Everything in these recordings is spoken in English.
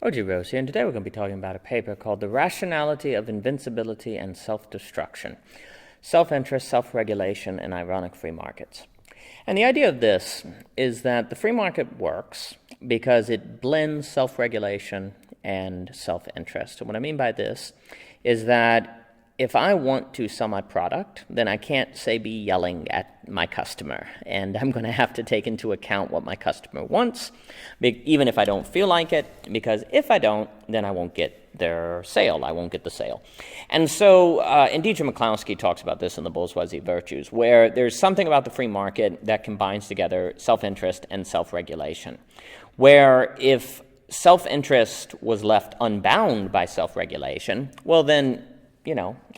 Oji Rose here, and today we're going to be talking about a paper called The Rationality of Invincibility and Self-Destruction, Self-Interest, Self-Regulation, and Ironic Free Markets. And the idea of this is that the free market works because it blends self-regulation and self-interest. And what I mean by this is that if I want to sell my product, then I can't, say, be yelling at my customer. And I'm going to have to take into account what my customer wants, even if I don't feel like it, because if I don't, then I won't get their sale. I won't get the sale. And so, and Dietrich McCloskey talks about this in the Bourgeoisie Virtues, where there's something about the free market that combines together self-interest and self-regulation, where if self-interest was left unbound by self-regulation, well then,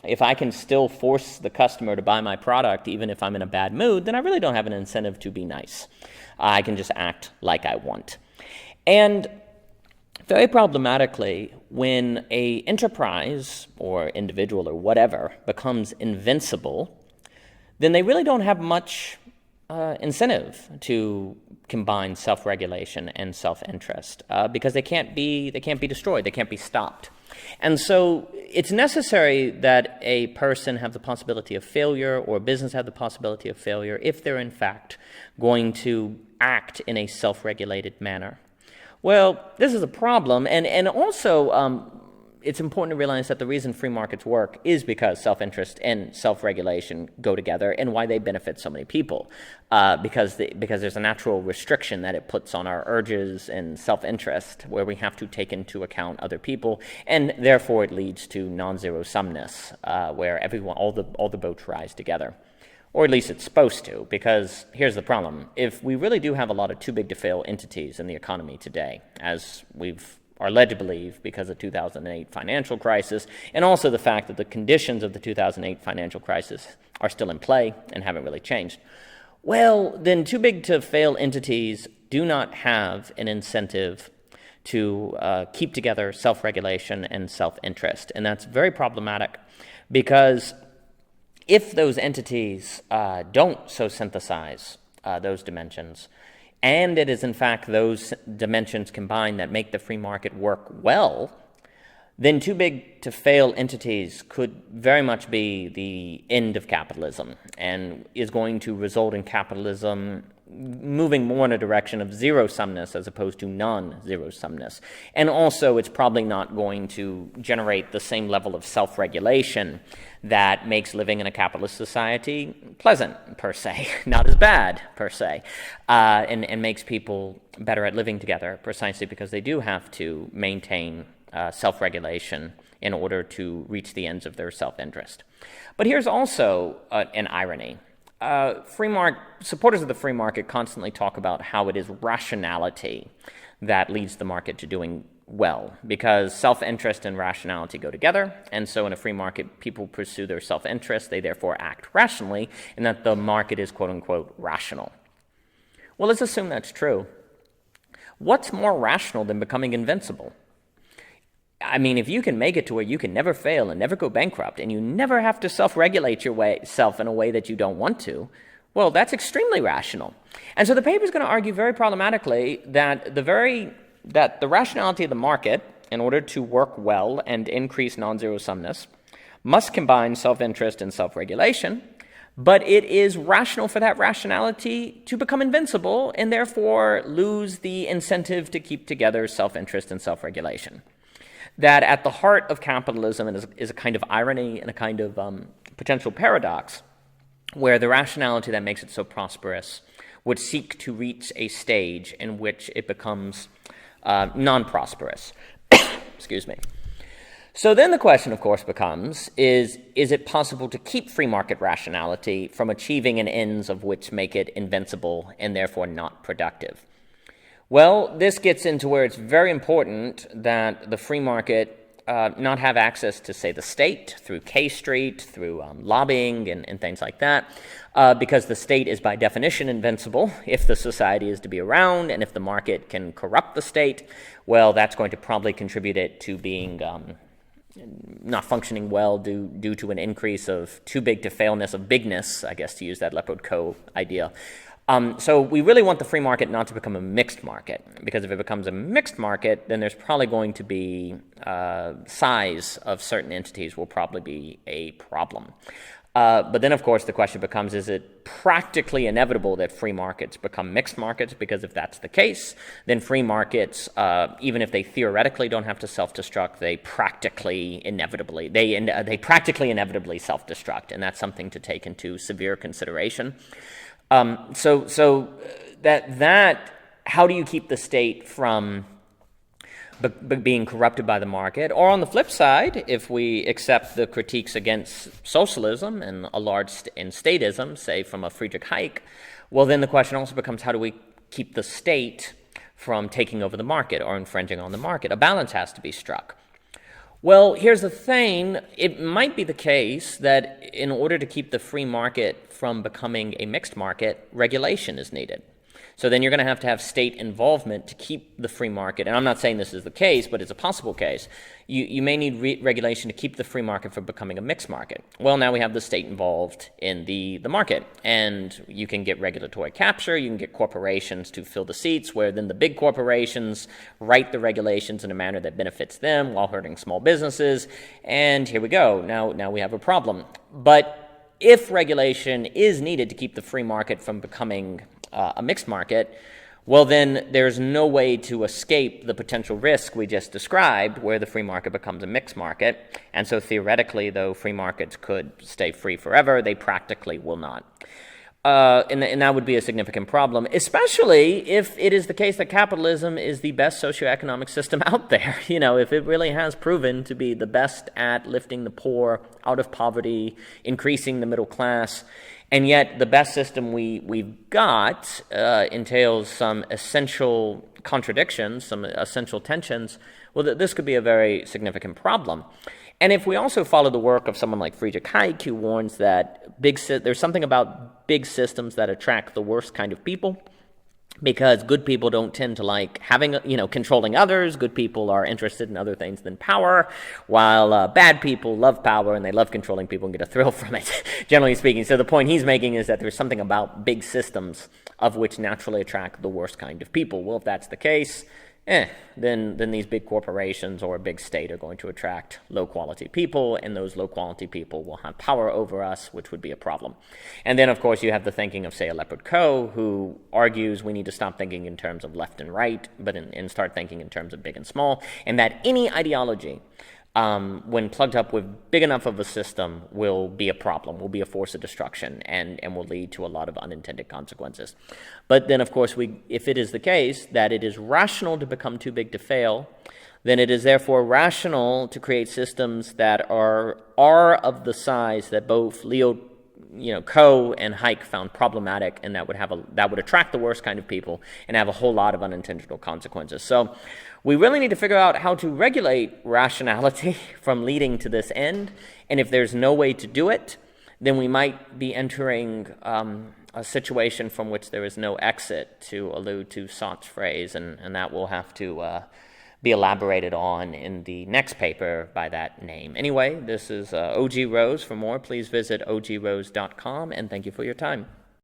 if I can still force the customer to buy my product even if I'm in a bad mood, then I really don't have an incentive to be nice. I can just act like I want. And very problematically, when a enterprise or individual or whatever becomes invincible, then they really don't have much incentive to combine self-regulation and self-interest because they can't be destroyed, they can't be stopped. And so it's necessary that a person have the possibility of failure or a business have the possibility of failure if they're in fact going to act in a self-regulated manner. Well, this is a problem, and also it's important to realize that the reason free markets work is because self-interest and self-regulation go together, and why they benefit so many people, because there's a natural restriction that it puts on our urges and self-interest, where we have to take into account other people, and therefore it leads to non-zero sumness, where all the boats rise together. Or at least it's supposed to, because here's the problem. If we really do have a lot of too-big-to-fail entities in the economy today, as are led to believe because of the 2008 financial crisis, and also the fact that the conditions of the 2008 financial crisis are still in play and haven't really changed, well, then too-big-to-fail entities do not have an incentive to keep together self-regulation and self-interest. And that's very problematic because if those entities don't so synthesize those dimensions, and it is in fact those dimensions combined that make the free market work well, then too big to fail entities could very much be the end of capitalism and is going to result in capitalism moving more in a direction of zero-sumness as opposed to non-zero-sumness. And also it's probably not going to generate the same level of self-regulation that makes living in a capitalist society pleasant, per se, not as bad, per se, and makes people better at living together, precisely because they do have to maintain self-regulation in order to reach the ends of their self-interest. But here's also an irony. Supporters of the free market constantly talk about how it is rationality that leads the market to doing well, because self-interest and rationality go together, and so in a free market, people pursue their self-interest, they therefore act rationally, and that the market is quote-unquote rational. Well, let's assume that's true. What's more rational than becoming invincible? I mean, if you can make it to where you can never fail and never go bankrupt, and you never have to self-regulate yourself in a way that you don't want to, well, that's extremely rational. And so the paper is going to argue very problematically that the rationality of the market, in order to work well and increase non-zero sumness, must combine self-interest and self-regulation, but it is rational for that rationality to become invincible and therefore lose the incentive to keep together self-interest and self-regulation. That at the heart of capitalism is a kind of irony and a kind of potential paradox, where the rationality that makes it so prosperous would seek to reach a stage in which it becomes non-prosperous. Excuse me. So then the question, of course, becomes, is it possible to keep free market rationality from achieving an ends of which make it invincible and therefore not productive? Well, this gets into where it's very important that the free market not have access to, say, the state through K Street, through lobbying and things like that, because the state is by definition invincible if the society is to be around, and if the market can corrupt the state, well, that's going to probably contribute it to being not functioning well due to an increase of too big to failness of bigness, I guess, to use that Leopard Co idea. So we really want the free market not to become a mixed market, because if it becomes a mixed market, then there's probably going to be size of certain entities will probably be a problem. But then, of course, the question becomes, is it practically inevitable that free markets become mixed markets? Because if that's the case, then free markets, even if they theoretically don't have to self-destruct, they practically inevitably self-destruct, and that's something to take into severe consideration. So how do you keep the state from being corrupted by the market? Or on the flip side, if we accept the critiques against socialism and statism, say from a Friedrich Hayek, well, then the question also becomes, how do we keep the state from taking over the market or infringing on the market? A balance has to be struck. Well, here's the thing. It might be the case that in order to keep the free market from becoming a mixed market, regulation is needed. So then you're going to have state involvement to keep the free market. And I'm not saying this is the case, but it's a possible case. You may need regulation to keep the free market from becoming a mixed market. Well, now we have the state involved in the market. And you can get regulatory capture. You can get corporations to fill the seats, where then the big corporations write the regulations in a manner that benefits them while hurting small businesses. And here we go. Now we have a problem. But if regulation is needed to keep the free market from becoming a mixed market, well, then there's no way to escape the potential risk we just described, where the free market becomes a mixed market. And so theoretically, though free markets could stay free forever, they practically will not. And that would be a significant problem, especially if it is the case that capitalism is the best socioeconomic system out there. If it really has proven to be the best at lifting the poor out of poverty, increasing the middle class, and yet the best system we've got entails some essential contradictions, some essential tensions, well, this could be a very significant problem. And if we also follow the work of someone like Friedrich Hayek, who warns that there's something about big systems that attract the worst kind of people, because good people don't tend to like controlling others. Good people are interested in other things than power, while bad people love power and they love controlling people and get a thrill from it, generally speaking. So the point he's making is that there's something about big systems of which naturally attract the worst kind of people. Well, if that's the case, then these big corporations or a big state are going to attract low-quality people, and those low-quality people will have power over us, which would be a problem. And then, of course, you have the thinking of, say, a Leopard Coe, who argues we need to stop thinking in terms of left and right, but and start thinking in terms of big and small, and that any ideology, when plugged up with big enough of a system, will be a problem, will be a force of destruction, and will lead to a lot of unintended consequences. But then, of course, if it is the case that it is rational to become too big to fail, then it is therefore rational to create systems that are of the size that both Leo Coe and Hayek found problematic, and that would attract the worst kind of people and have a whole lot of unintentional consequences. So we really need to figure out how to regulate rationality from leading to this end, and if there's no way to do it, then we might be entering a situation from which there is no exit, to allude to Sartre's phrase, and that will have to be elaborated on in the next paper by that name. Anyway, this is O.G. Rose. For more, please visit ogrose.com, and thank you for your time.